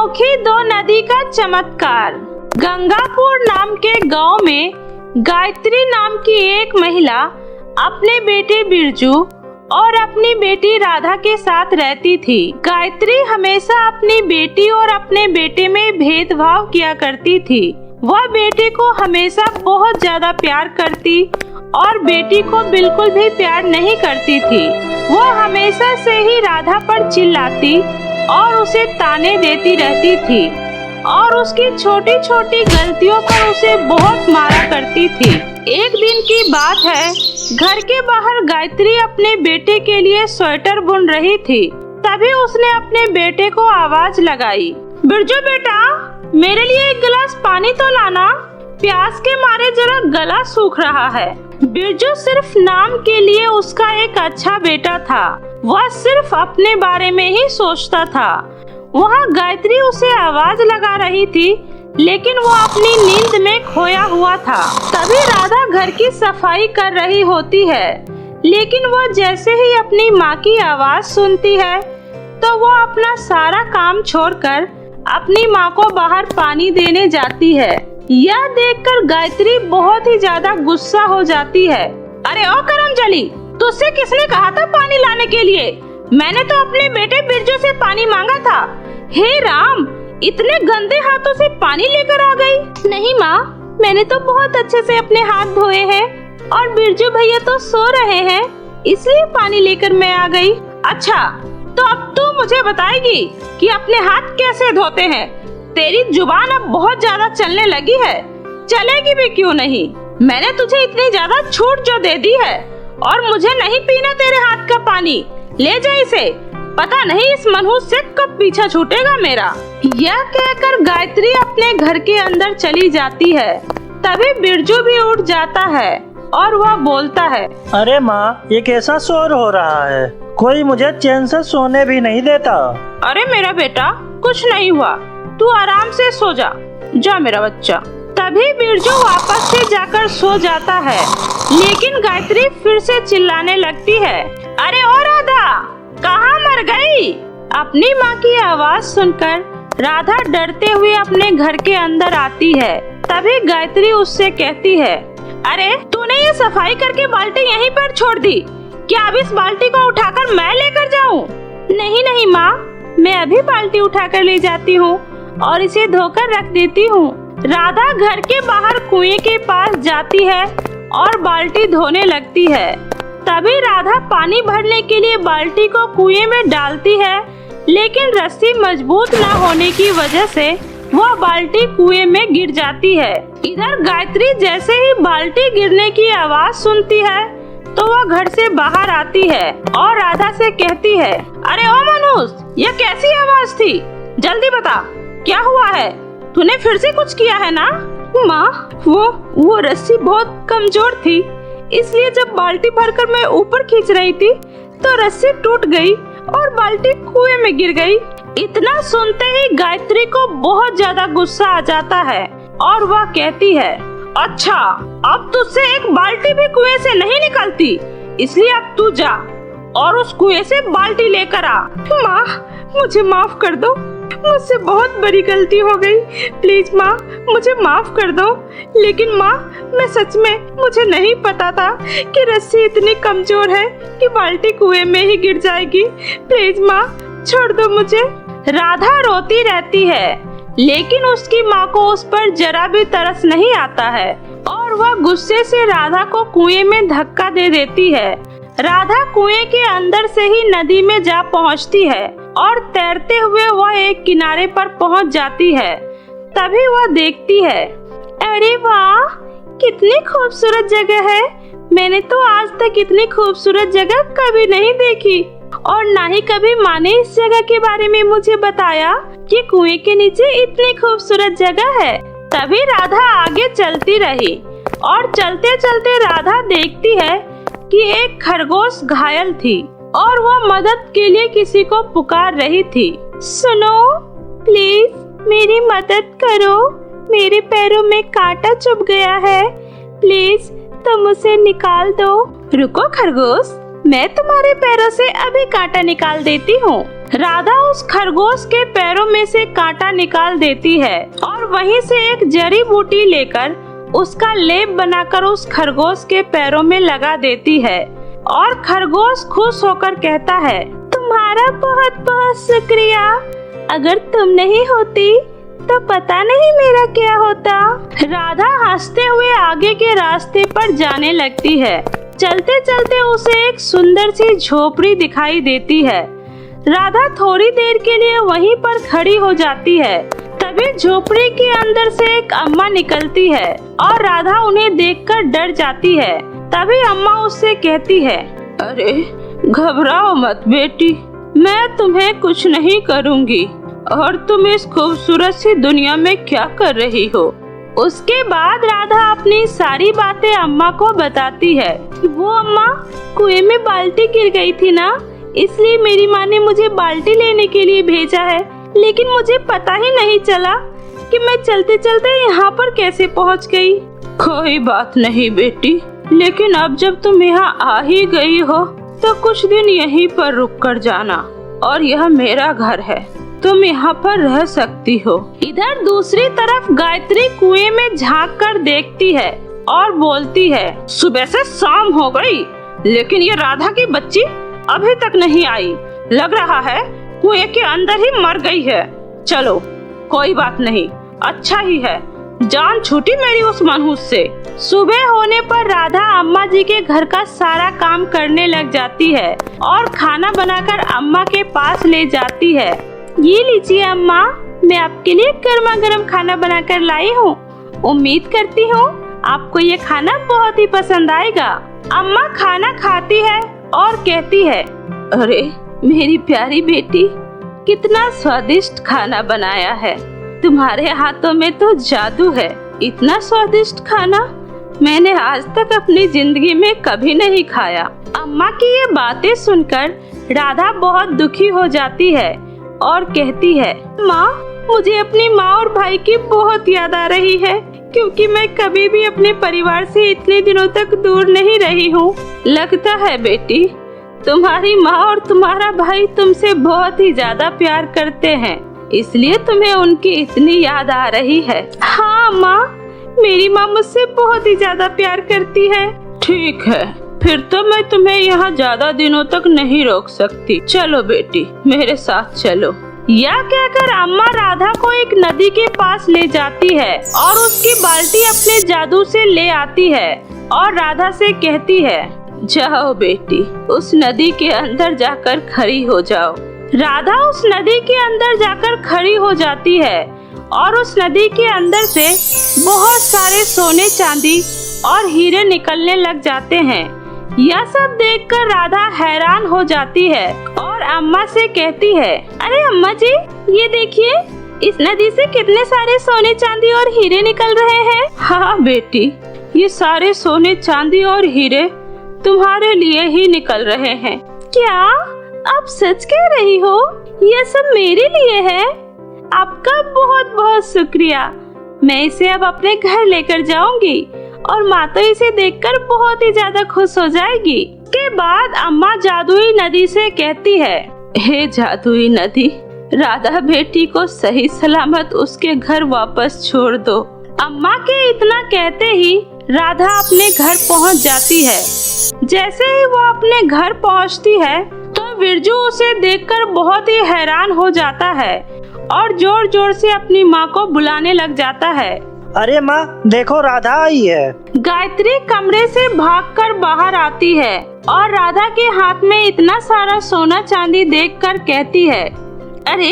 अनोखी दो नदी का चमत्कार। गंगापुर नाम के गांव में गायत्री नाम की एक महिला अपने बेटे बिरजू और अपनी बेटी राधा के साथ रहती थी। गायत्री हमेशा अपनी बेटी और अपने बेटे में भेदभाव किया करती थी। वह बेटे को हमेशा बहुत ज्यादा प्यार करती और बेटी को बिल्कुल भी प्यार नहीं करती थी। वह हमेशा से ही राधा पर चिल्लाती और उसे ताने देती रहती थी और उसकी छोटी छोटी गलतियों पर उसे बहुत मारा करती थी। एक दिन की बात है, घर के बाहर गायत्री अपने बेटे के लिए स्वेटर बुन रही थी। तभी उसने अपने बेटे को आवाज लगाई, बिरजू बेटा, मेरे लिए एक गिलास पानी तो लाना, प्यास के मारे जरा गला सूख रहा है। बिरजू सिर्फ नाम के लिए उसका एक अच्छा बेटा था। वह सिर्फ अपने बारे में ही सोचता था। वहाँ गायत्री उसे आवाज लगा रही थी, लेकिन वो अपनी नींद में खोया हुआ था। तभी राधा घर की सफाई कर रही होती है, लेकिन वो जैसे ही अपनी माँ की आवाज सुनती है तो वो अपना सारा काम छोड़कर अपनी माँ को बाहर पानी देने जाती है। यह देखकर गायत्री बहुत ही ज्यादा गुस्सा हो जाती है। अरे ओ करमजली, तुझसे किसने कहा था पानी लाने के लिए? मैंने तो अपने बेटे बिरजू से पानी मांगा था। हे राम, इतने गंदे हाथों से पानी लेकर आ गई। नहीं माँ, मैंने तो बहुत अच्छे से अपने हाथ धोए हैं और बिरजू भैया तो सो रहे हैं, इसलिए पानी लेकर मैं आ गई। अच्छा, तो अब तू मुझे बताएगी कि अपने हाथ कैसे धोते हैं? तेरी जुबान अब बहुत ज्यादा चलने लगी है, चलेगी भी क्यों नहीं? मैंने तुझे इतनी ज्यादा छूट जो दे दी है और मुझे नहीं पीना तेरे हाथ का पानी। ले जा इसे, पता नहीं इस मनहूस से कब पीछा छूटेगा मेरा। यह कहकर गायत्री अपने घर के अंदर चली जाती है। तभी बिरजू भी उठ जाता है और वह बोलता है, अरे माँ, ये कैसा शोर हो रहा है? कोई मुझे चैन से सोने भी नहीं देता। अरे मेरा बेटा, कुछ नहीं हुआ, तू आराम से सो जा। जा मेरा बच्चा। तभी बिरजू वापस से जाकर सो जाता है, लेकिन गायत्री फिर से चिल्लाने लगती है, अरे ओ राधा, कहाँ मर गई? अपनी माँ की आवाज सुनकर राधा डरते हुए अपने घर के अंदर आती है। तभी गायत्री उससे कहती है, अरे तूने ये सफाई करके बाल्टी यहीं पर छोड़ दी, क्या अब इस बाल्टी को उठाकर मैं लेकर जाऊँ? नहीं नहीं माँ, मैं अभी बाल्टी उठाकर ले जाती हूँ और इसे धोकर रख देती हूँ। राधा घर के बाहर कुएं के पास जाती है और बाल्टी धोने लगती है। तभी राधा पानी भरने के लिए बाल्टी को कुएं में डालती है, लेकिन रस्सी मजबूत न होने की वजह से वह बाल्टी कुएं में गिर जाती है। इधर गायत्री जैसे ही बाल्टी गिरने की आवाज सुनती है तो वह घर से बाहर आती है और राधा से कहती है, अरे ओ मनुष, यह कैसी आवाज थी? जल्दी बता, क्या हुआ है? तूने फिर से कुछ किया है ना? माँ, वो रस्सी बहुत कमजोर थी, इसलिए जब बाल्टी भरकर मैं ऊपर खींच रही थी तो रस्सी टूट गई और बाल्टी कुएं में गिर गई। इतना सुनते ही गायत्री को बहुत ज्यादा गुस्सा आ जाता है और वह कहती है, अच्छा, अब तुझसे एक बाल्टी भी कुएं से नहीं निकलती, इसलिए अब तू जा और उस कुएं से बाल्टी लेकर आ। माँ, मुझे माफ कर दो, मुझसे बहुत बड़ी गलती हो गई, प्लीज माँ, मुझे माफ कर दो। लेकिन माँ, मैं सच में, मुझे नहीं पता था कि रस्सी इतनी कमजोर है कि बाल्टी कुएं में ही गिर जाएगी। प्लीज माँ, छोड़ दो मुझे। राधा रोती रहती है, लेकिन उसकी माँ को उस पर जरा भी तरस नहीं आता है और वह गुस्से से राधा को कुएं में धक्का दे देती है। राधा कुएं के अंदर से ही नदी में जा पहुंचती है और तैरते हुए वह एक किनारे पर पहुंच जाती है। तभी वह देखती है, अरे वाह, कितनी खूबसूरत जगह है। मैंने तो आज तक इतनी खूबसूरत जगह कभी नहीं देखी और ना ही कभी माँ ने इस जगह के बारे में मुझे बताया कि कुएं के नीचे इतनी खूबसूरत जगह है। तभी राधा आगे चलती रही और चलते चलते राधा देखती है कि एक खरगोश घायल थी और वह मदद के लिए किसी को पुकार रही थी। सुनो, प्लीज मेरी मदद करो, मेरे पैरों में कांटा चुभ गया है, प्लीज तुम उसे निकाल दो। रुको खरगोश, मैं तुम्हारे पैरों से अभी कांटा निकाल देती हूँ। राधा उस खरगोश के पैरों में से कांटा निकाल देती है और वहीं से एक जड़ी बूटी लेकर उसका लेप बनाकर उस खरगोश के पैरों में लगा देती है और खरगोश खुश होकर कहता है, तुम्हारा बहुत बहुत शुक्रिया। अगर तुम नहीं होती तो पता नहीं मेरा क्या होता। राधा हंसते हुए आगे के रास्ते पर जाने लगती है। चलते चलते उसे एक सुंदर सी झोपड़ी दिखाई देती है। राधा थोड़ी देर के लिए वहीं पर खड़ी हो जाती है। तभी झोपड़ी के अंदर से एक अम्मा निकलती है और राधा उन्हें देखकर डर जाती है। तभी अम्मा उससे कहती है, अरे घबराओ मत बेटी, मैं तुम्हें कुछ नहीं करूँगी और तुम इस खूबसूरत सी दुनिया में क्या कर रही हो। उसके बाद राधा अपनी सारी बातें अम्मा को बताती है। वो अम्मा, कुएं में बाल्टी गिर गई थी ना, इसलिए मेरी माँ ने मुझे बाल्टी लेने के लिए भेजा है, लेकिन मुझे पता ही नहीं चला कि मैं चलते चलते यहाँ पर कैसे पहुँच गई। कोई बात नहीं बेटी, लेकिन अब जब तुम यहाँ आ ही गई हो तो कुछ दिन यहीं पर रुक कर जाना, और यह मेरा घर है, तुम यहाँ पर रह सकती हो। इधर दूसरी तरफ गायत्री कुएं में झांक कर देखती है और बोलती है, सुबह से शाम हो गई, लेकिन ये राधा की बच्ची अभी तक नहीं आई। लग रहा है कुएं के अंदर ही मर गई है। चलो कोई बात नहीं, अच्छा ही है, जान छूटी मेरी उस मनहूस से। सुबह होने पर राधा अम्मा जी के घर का सारा काम करने लग जाती है और खाना बनाकर अम्मा के पास ले जाती है। ये लीजिए अम्मा, मैं आपके लिए गर्मा गर्म खाना बनाकर लाई हूँ। उम्मीद करती हूँ आपको ये खाना बहुत ही पसंद आएगा। अम्मा खाना खाती है और कहती है, अरे मेरी प्यारी बेटी, कितना स्वादिष्ट खाना बनाया है, तुम्हारे हाथों में तो जादू है। इतना स्वादिष्ट खाना मैंने आज तक अपनी जिंदगी में कभी नहीं खाया। अम्मा की ये बातें सुनकर राधा बहुत दुखी हो जाती है और कहती है, माँ, मुझे अपनी माँ और भाई की बहुत याद आ रही है, क्योंकि मैं कभी भी अपने परिवार से इतने दिनों तक दूर नहीं रही हूँ। लगता है बेटी, तुम्हारी माँ और तुम्हारा भाई तुमसे बहुत ही ज्यादा प्यार करते हैं, इसलिए तुम्हें उनकी इतनी याद आ रही है। हाँ माँ, मेरी माँ मुझसे बहुत ही ज्यादा प्यार करती है। ठीक है, फिर तो मैं तुम्हें यहाँ ज्यादा दिनों तक नहीं रोक सकती। चलो बेटी, मेरे साथ चलो। यह कहकर अम्मा राधा को एक नदी के पास ले जाती है और उसकी बाल्टी अपने जादू से ले आती है और राधा से कहती है, जाओ बेटी, उस नदी के अंदर जाकर खड़ी हो जाओ। राधा उस नदी के अंदर जाकर खड़ी हो जाती है और उस नदी के अंदर से बहुत सारे सोने चांदी और हीरे निकलने लग जाते हैं। यह सब देखकर राधा हैरान हो जाती है और अम्मा से कहती है, अरे अम्मा जी, ये देखिए, इस नदी से कितने सारे सोने चांदी और हीरे निकल रहे हैं। हाँ बेटी, ये सारे सोने चांदी और हीरे तुम्हारे लिए ही निकल रहे हैं। क्या आप सच कह रही हो? यह सब मेरे लिए है? आपका बहुत बहुत शुक्रिया। मैं इसे अब अपने घर लेकर जाऊंगी और माँ तो इसे देखकर बहुत ही ज्यादा खुश हो जाएगी। के बाद अम्मा जादुई नदी से कहती है, हे जादुई नदी, राधा बेटी को सही सलामत उसके घर वापस छोड़ दो। अम्मा के इतना कहते ही राधा अपने घर पहुंच जाती है। जैसे ही वो अपने घर पहुंचती है तो बिरजू उसे देखकर बहुत ही हैरान हो जाता है और जोर जोर से अपनी माँ को बुलाने लग जाता है। अरे माँ, देखो राधा आई है। गायत्री कमरे से भागकर बाहर आती है और राधा के हाथ में इतना सारा सोना चांदी देखकर कहती है, अरे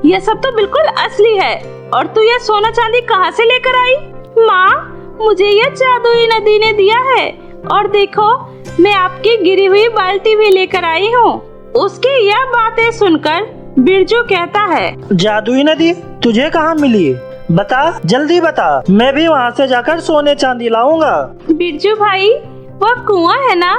यह सब तो बिल्कुल असली है, और तू यह सोना चांदी कहाँ से लेकर आई? माँ, मुझे यह जादुई नदी ने दिया है, और देखो मैं आपकी गिरी हुई बाल्टी भी लेकर आई हूँ। उसकी यह बातें सुनकर बिरजू कहता है, जादुई नदी तुझे कहाँ मिली? बता, जल्दी बता, मैं भी वहाँ से जाकर सोने चांदी लाऊंगा। बिरजू भाई, वो कुआं है ना,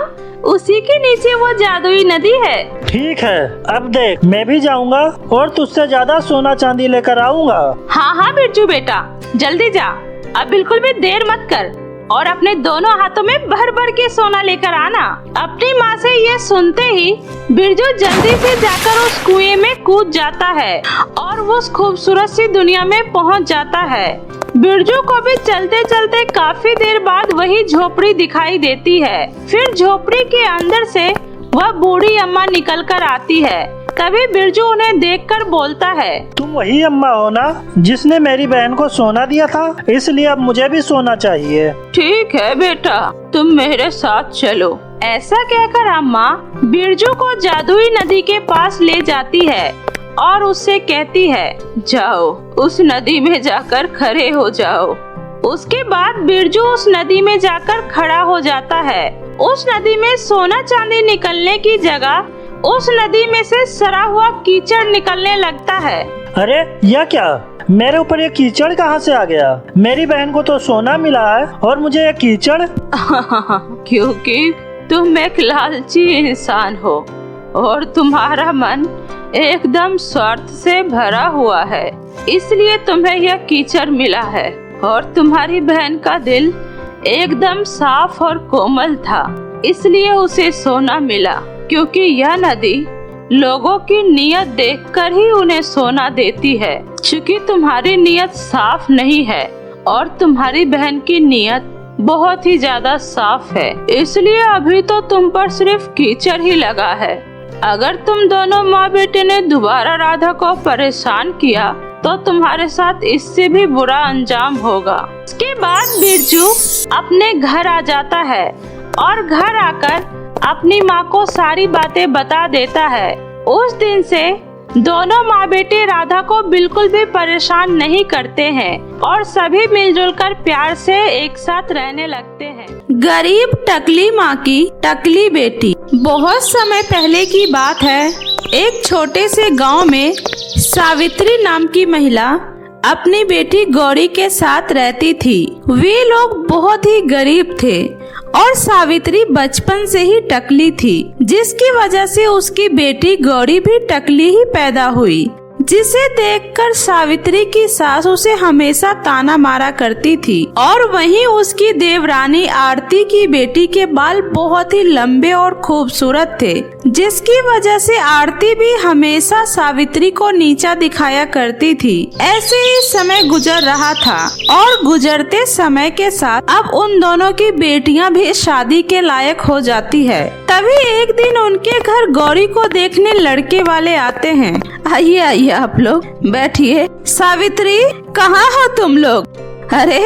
उसी के नीचे वो जादुई नदी है। ठीक है, अब देख, मैं भी जाऊंगा और तुझसे ज्यादा सोना चांदी लेकर आऊंगा। हाँ हाँ बिरजू बेटा, जल्दी जा, अब बिल्कुल भी देर मत कर। और अपने दोनों हाथों में भर भर के सोना लेकर आना। अपनी माँ से ये सुनते ही बिरजू जल्दी से जाकर उस कुएं में कूद जाता है और उस खूबसूरत सी दुनिया में पहुँच जाता है। बिरजू को भी चलते चलते काफी देर बाद वही झोपड़ी दिखाई देती है। फिर झोपड़ी के अंदर से वह बूढ़ी अम्मा निकल कर आती है। तभी बिरजू उन्हें देखकर बोलता है, तुम वही अम्मा हो ना जिसने मेरी बहन को सोना दिया था, इसलिए अब मुझे भी सोना चाहिए। ठीक है बेटा, तुम मेरे साथ चलो। ऐसा कहकर अम्मा बिरजू को जादुई नदी के पास ले जाती है और उससे कहती है, जाओ उस नदी में जाकर खड़े हो जाओ। उसके बाद बिरजू उस नदी में जाकर खड़ा हो जाता है। उस नदी में सोना चांदी निकलने की जगह उस नदी में से सड़ा हुआ कीचड़ निकलने लगता है। अरे यह क्या, मेरे ऊपर ये कीचड़ कहाँ से आ गया? मेरी बहन को तो सोना मिला है और मुझे ये कीचड़। क्योंकि तुम एक लालची इंसान हो और तुम्हारा मन एकदम स्वार्थ से भरा हुआ है, इसलिए तुम्हें यह कीचड़ मिला है। और तुम्हारी बहन का दिल एकदम साफ और कोमल था, इसलिए उसे सोना मिला। क्योंकि यह नदी लोगों की नियत देखकर ही उन्हें सोना देती है। क्योंकि तुम्हारी नियत साफ नहीं है और तुम्हारी बहन की नियत बहुत ही ज्यादा साफ है, इसलिए अभी तो तुम पर सिर्फ कीचड़ ही लगा है। अगर तुम दोनों माँ बेटे ने दोबारा राधा को परेशान किया तो तुम्हारे साथ इससे भी बुरा अंजाम होगा। इसके बाद बिरजू अपने घर आ जाता है और घर आकर अपनी माँ को सारी बातें बता देता है। उस दिन से दोनों माँ बेटे राधा को बिल्कुल भी परेशान नहीं करते हैं और सभी मिलजुल कर प्यार से एक साथ रहने लगते हैं। गरीब टकली माँ की टकली बेटी। बहुत समय पहले की बात है, एक छोटे से गांव में सावित्री नाम की महिला अपनी बेटी गौरी के साथ रहती थी। वे लोग बहुत ही गरीब थे और सावित्री बचपन से ही टकली थी, जिसकी वजह से उसकी बेटी गौरी भी टकली ही पैदा हुई, जिसे देखकर सावित्री की सास उसे हमेशा ताना मारा करती थी। और वहीं उसकी देवरानी आरती की बेटी के बाल बहुत ही लंबे और खूबसूरत थे, जिसकी वजह से आरती भी हमेशा सावित्री को नीचा दिखाया करती थी। ऐसे ही समय गुजर रहा था और गुजरते समय के साथ अब उन दोनों की बेटियां भी शादी के लायक हो जाती है। तभी एक दिन उनके घर गौरी को देखने लड़के वाले आते हैं। आइए आइए आप लोग बैठिए। सावित्री, कहाँ हो तुम लोग? अरे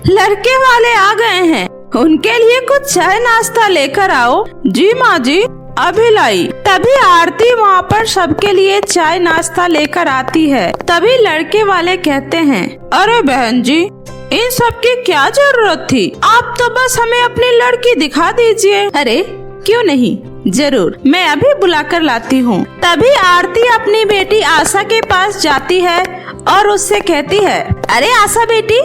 लड़के वाले आ गए हैं, उनके लिए कुछ चाय नाश्ता लेकर आओ। जी माँ जी, अभी लाई। तभी आरती वहाँ पर सबके लिए चाय नाश्ता लेकर आती है। तभी लड़के वाले कहते हैं, अरे बहन जी, इन सब की क्या जरूरत थी? आप तो बस हमें अपनी लड़की दिखा दीजिए। अरे क्यों नहीं, जरूर, मैं अभी बुलाकर लाती हूँ। तभी आरती अपनी बेटी आशा के पास जाती है और उससे कहती है, अरे आशा बेटी,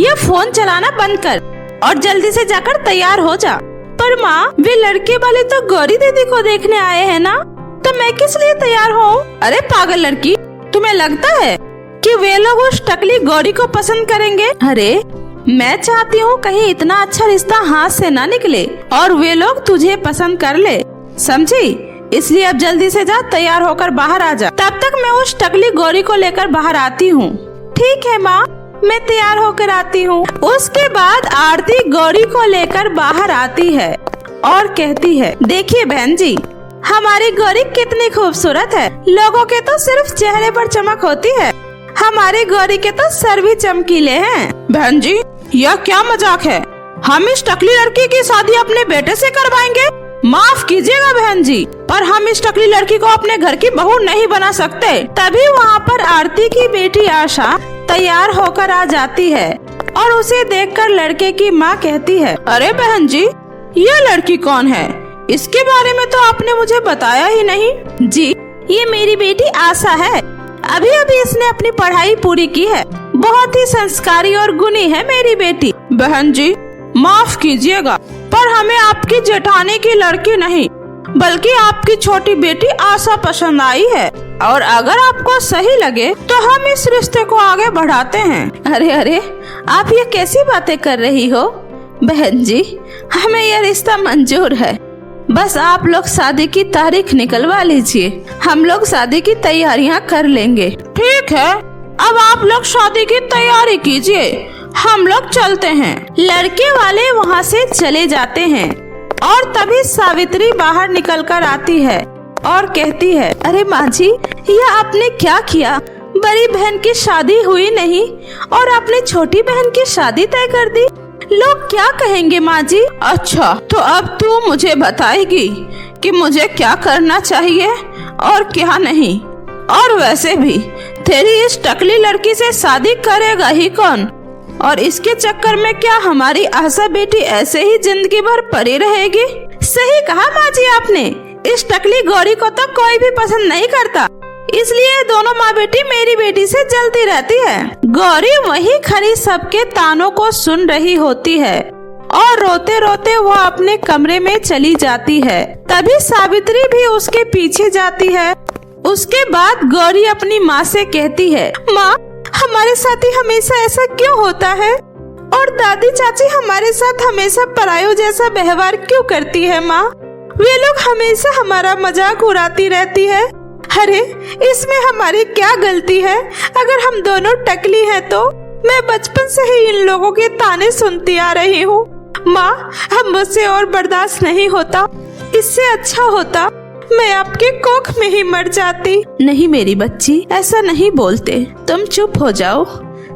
ये फोन चलाना बंद कर और जल्दी से जाकर तैयार हो जा। पर माँ, वे लड़के वाले तो गौरी दीदी को देखने आए हैं ना, तो मैं किस लिए तैयार हूँ? अरे पागल लड़की, तुम्हें लगता है कि वे लोग उस टकली गौरी को पसंद करेंगे? अरे मैं चाहती हूँ कहीं इतना अच्छा रिश्ता हाथ से ना निकले और वे लोग तुझे पसंद कर ले, समझी? इसलिए अब जल्दी से जा, तैयार होकर बाहर आ जा। तब तक मैं उस टकली गौरी को लेकर बाहर आती हूँ। ठीक है माँ, मैं तैयार होकर आती हूँ। उसके बाद आरती गौरी को लेकर बाहर आती है और कहती है, देखिए बहन जी, हमारी गौरी कितनी खूबसूरत है। लोगों के तो सिर्फ चेहरे पर चमक होती है, हमारी गौरी के तो सर भी चमकीले हैं। बहन जी, यह क्या मजाक है? हम इस टकली लड़की की शादी अपने बेटे से करवाएंगे? माफ कीजिएगा बहन जी, पर हम इस टकली लड़की को अपने घर की बहू नहीं बना सकते। तभी वहाँ पर आरती की बेटी आशा तैयार होकर आ जाती है और उसे देखकर लड़के की माँ कहती है, अरे बहन जी, ये लड़की कौन है? इसके बारे में तो आपने मुझे बताया ही नहीं। जी, ये मेरी बेटी आशा है। अभी अभी इसने अपनी पढ़ाई पूरी की है। बहुत ही संस्कारी और गुणी है मेरी बेटी। बहन जी, माफ कीजिएगा, पर हमें आपकी जेठानी की लड़की नहीं बल्कि आपकी छोटी बेटी आशा पसंद आई है, और अगर आपको सही लगे तो हम इस रिश्ते को आगे बढ़ाते हैं। अरे अरे, आप ये कैसी बातें कर रही हो? बहन जी, हमें यह रिश्ता मंजूर है। बस आप लोग शादी की तारीख निकलवा लीजिए, हम लोग शादी की तैयारियां कर लेंगे। ठीक है, अब आप लोग शादी की तैयारी कीजिए, हम लोग चलते हैं। लड़के वाले वहाँ से चले जाते हैं और तभी सावित्री बाहर निकलकर आती है और कहती है, अरे माँ जी, यह आपने क्या किया? बड़ी बहन की शादी हुई नहीं और आपने छोटी बहन की शादी तय कर दी। लोग क्या कहेंगे माँ जी? अच्छा, तो अब तू मुझे बताएगी कि मुझे क्या करना चाहिए और क्या नहीं। और वैसे भी तेरी इस टकली लड़की से शादी करेगा ही कौन? और इसके चक्कर में क्या हमारी आशा बेटी ऐसे ही जिंदगी भर पड़ी रहेगी? सही कहा माँ जी आपने, इस टकली गौरी को तो कोई भी पसंद नहीं करता, इसलिए दोनों माँ बेटी मेरी बेटी से जलती रहती है। गौरी वहीं खड़ी सबके तानों को सुन रही होती है और रोते रोते वह अपने कमरे में चली जाती है। तभी सावित्री भी उसके पीछे जाती है। उसके बाद गौरी अपनी माँ से कहती है, माँ, हमारे साथ ही हमेशा ऐसा क्यों होता है? और दादी चाची हमारे साथ हमेशा परायों जैसा व्यवहार क्यों करती है? माँ, वे लोग हमेशा हमारा मजाक उड़ाती रहती है। अरे इसमें हमारी क्या गलती है? अगर हम दोनों टकली हैं तो मैं बचपन से ही इन लोगों के ताने सुनती आ रही हूँ। माँ, अब मुझसे और बर्दाश्त नहीं होता, इससे अच्छा होता मैं आपके कोख में ही मर जाती। नहीं मेरी बच्ची, ऐसा नहीं बोलते, तुम चुप हो जाओ,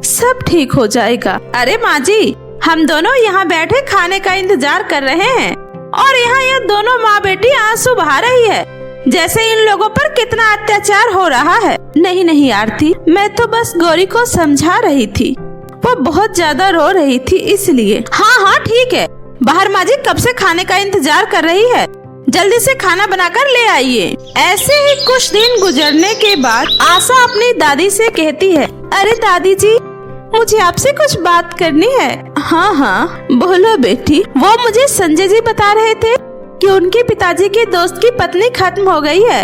सब ठीक हो जाएगा। अरे माँ जी, हम दोनों यहाँ बैठे खाने का इंतजार कर रहे हैं और यहाँ ये दोनों माँ बेटी आंसू बहा रही है, जैसे इन लोगों पर कितना अत्याचार हो रहा है। नहीं नहीं आरती, मैं तो बस गौरी को समझा रही थी, वो बहुत ज्यादा रो रही थी इसलिए। हाँ हाँ ठीक है, बाहर माँ जी कब से खाने का इंतजार कर रही है, जल्दी से खाना बनाकर ले आइए। ऐसे ही कुछ दिन गुजरने के बाद आशा अपनी दादी से कहती है, अरे दादी जी, मुझे आपसे कुछ बात करनी है। हाँ हाँ बोलो बेटी। वो मुझे संजय जी बता रहे थे कि उनके पिताजी के दोस्त की पत्नी खत्म हो गई है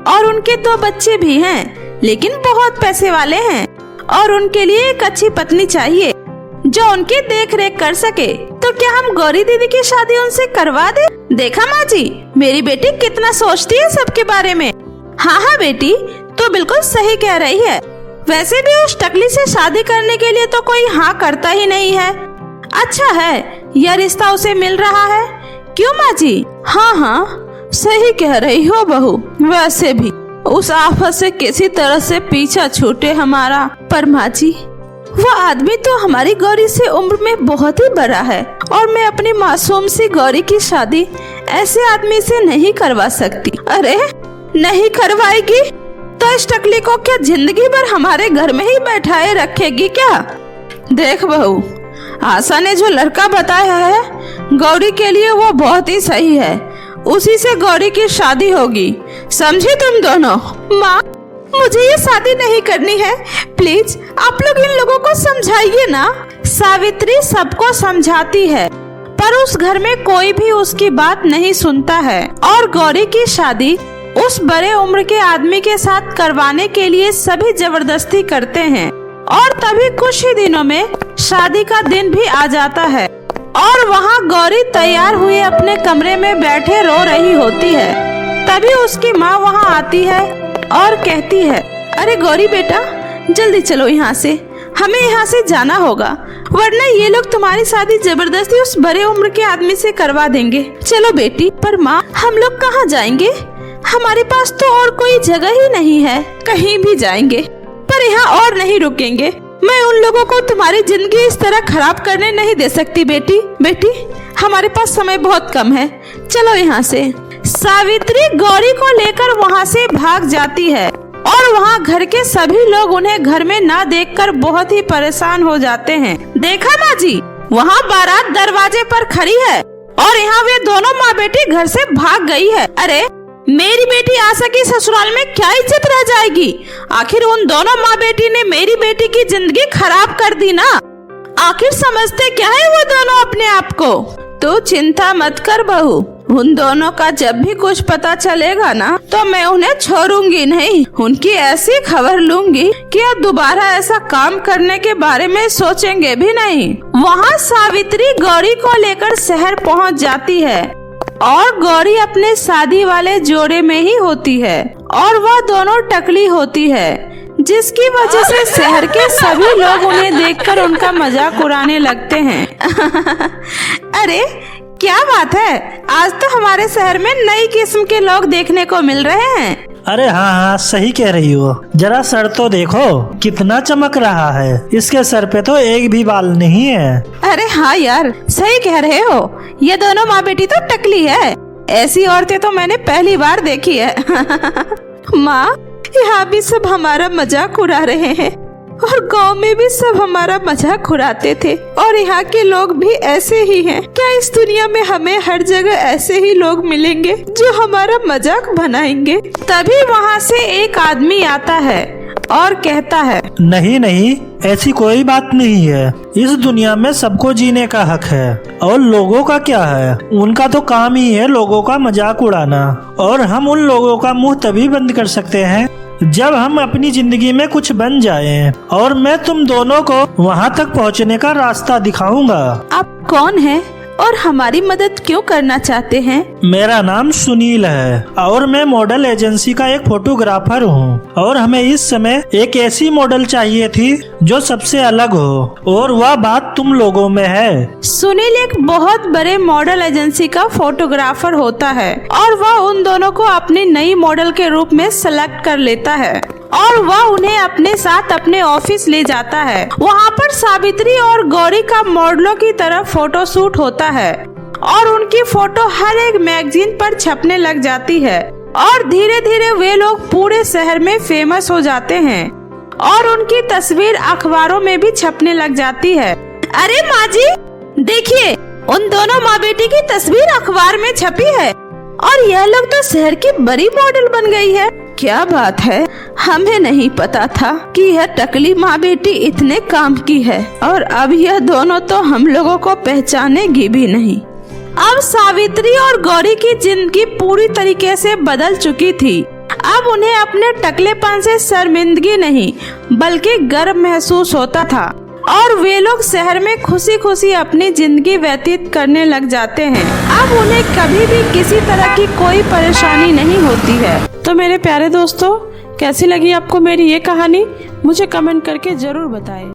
और उनके 2 बच्चे भी हैं, लेकिन बहुत पैसे वाले हैं और उनके लिए एक अच्छी पत्नी चाहिए जो उनकी देख रेख कर सके। तो क्या हम गौरी दीदी की शादी उनसे करवा दे? देखा माँ जी, मेरी बेटी कितना सोचती है सबके बारे में। हाँ हाँ बेटी, तो बिल्कुल सही कह रही है। वैसे भी उस टकली से शादी करने के लिए तो कोई हाँ करता ही नहीं है। अच्छा है यह रिश्ता उसे मिल रहा है, क्यों माँ जी? हाँ हाँ सही कह रही हो बहू। वैसे भी उस आफत से किसी तरह से पीछा छूटे हमारा। पर माँ जी, वो आदमी तो हमारी गौरी से उम्र में बहुत ही बड़ा है और मैं अपनी मासूम सी गौरी की शादी ऐसे आदमी से नहीं करवा सकती। अरे नहीं करवाएगी तो इस टकली को क्या जिंदगी भर हमारे घर में ही बैठाए रखेगी क्या? देख बहू, आशा ने जो लड़का बताया है गौरी के लिए वो बहुत ही सही है, उसी से गौरी की शादी होगी, समझी तुम दोनों? माँ, मुझे ये शादी नहीं करनी है, प्लीज आप लोग इन लोगों को समझाइए ना। सावित्री सबको समझाती है पर उस घर में कोई भी उसकी बात नहीं सुनता है और गौरी की शादी उस बड़े उम्र के आदमी के साथ करवाने के लिए सभी जबरदस्ती करते हैं। और तभी कुछ ही दिनों में शादी का दिन भी आ जाता है और वहाँ गौरी तैयार हुए अपने कमरे में बैठे रो रही होती है। तभी उसकी माँ वहाँ आती है और कहती है, अरे गौरी बेटा, जल्दी चलो यहाँ से, हमें यहाँ से जाना होगा, वरना ये लोग तुम्हारी शादी जबरदस्ती उस बड़े उम्र के आदमी से करवा देंगे। चलो बेटी। पर माँ, हम लोग कहाँ जाएंगे? हमारे पास तो और कोई जगह ही नहीं है। कहीं भी जाएंगे पर यहाँ और नहीं रुकेंगे। मैं उन लोगों को तुम्हारी जिंदगी इस तरह खराब करने नहीं दे सकती बेटी। बेटी, हमारे पास समय बहुत कम है, चलो यहाँ से। सावित्री गौरी को लेकर वहाँ से भाग जाती है और वहाँ घर के सभी लोग उन्हें घर में ना देखकर बहुत ही परेशान हो जाते हैं। देखा माँ जी, वहाँ बारात दरवाजे पर खड़ी है और यहाँ वे दोनों माँ बेटी घर से भाग गई है। अरे मेरी बेटी आशा की ससुराल में क्या इज्जत रह जाएगी? आखिर उन दोनों माँ बेटी ने मेरी बेटी की जिंदगी खराब कर दी ना। आखिर समझते क्या है वो दोनों अपने आप को? तो चिंता मत कर बहू, उन दोनों का जब भी कुछ पता चलेगा ना तो मैं उन्हें छोड़ूंगी नहीं। उनकी ऐसी खबर लूंगी कि अब दोबारा ऐसा काम करने के बारे में सोचेंगे भी नहीं। वहाँ सावित्री गौरी को लेकर शहर पहुँच जाती है और गौरी अपने शादी वाले जोड़े में ही होती है और वह दोनों टकली होती है, जिसकी वजह से शहर के सभी लोग उन्हें देखकर उनका मजाक उड़ाने लगते हैं। अरे क्या बात है, आज तो हमारे शहर में नई किस्म के लोग देखने को मिल रहे हैं। अरे हाँ हाँ सही कह रही हो, जरा सर तो देखो कितना चमक रहा है, इसके सर पे तो एक भी बाल नहीं है। अरे हाँ यार सही कह रहे हो, ये दोनों माँ बेटी तो टकली है। ऐसी औरतें तो मैंने पहली बार देखी है। माँ, यहाँ भी सब हमारा मजाक उड़ा रहे हैं और गांव में भी सब हमारा मजाक उड़ाते थे और यहाँ के लोग भी ऐसे ही हैं। क्या इस दुनिया में हमें हर जगह ऐसे ही लोग मिलेंगे जो हमारा मजाक बनाएंगे? तभी वहाँ से एक आदमी आता है और कहता है, नहीं नहीं, ऐसी कोई बात नहीं है। इस दुनिया में सबको जीने का हक है और लोगों का क्या है, उनका तो काम ही है लोगों का मजाक उड़ाना। और हम उन लोगों का मुंह तभी बंद कर सकते हैं जब हम अपनी जिंदगी में कुछ बन जाएं। और मैं तुम दोनों को वहाँ तक पहुँचने का रास्ता दिखाऊंगा। आप कौन हैं और हमारी मदद क्यों करना चाहते हैं? मेरा नाम सुनील है और मैं मॉडल एजेंसी का एक फोटोग्राफर हूँ और हमें इस समय एक ऐसी मॉडल चाहिए थी जो सबसे अलग हो और वह बात तुम लोगों में है। सुनील एक बहुत बड़े मॉडल एजेंसी का फोटोग्राफर होता है और वह उन दोनों को अपनी नई मॉडल के रूप में सेलेक्ट कर लेता है और वह उन्हें अपने साथ अपने ऑफिस ले जाता है। वहाँ पर सावित्री और गौरी का मॉडलों की तरह फोटो शूट होता है और उनकी फोटो हर एक मैगजीन पर छपने लग जाती है और धीरे धीरे वे लोग पूरे शहर में फेमस हो जाते हैं और उनकी तस्वीर अखबारों में भी छपने लग जाती है। अरे माँ जी देखिए, उन दोनों माँ बेटी की तस्वीर अखबार में छपी है और यह लोग तो शहर की बड़ी मॉडल बन गई है। क्या बात है, हमें नहीं पता था कि यह टकली माँ बेटी इतने काम की है और अब यह दोनों तो हम लोगों को पहचानेगी भी नहीं। अब सावित्री और गौरी की जिंदगी पूरी तरीके से बदल चुकी थी। अब उन्हें अपने टकलेपन से शर्मिंदगी नहीं बल्कि गर्व महसूस होता था और वे लोग शहर में खुशी खुशी अपनी जिंदगी व्यतीत करने लग जाते हैं। अब उन्हें कभी भी किसी तरह की कोई परेशानी नहीं होती है। तो मेरे प्यारे दोस्तों, कैसी लगी आपको मेरी ये कहानी? मुझे कमेंट करके जरूर बताएं।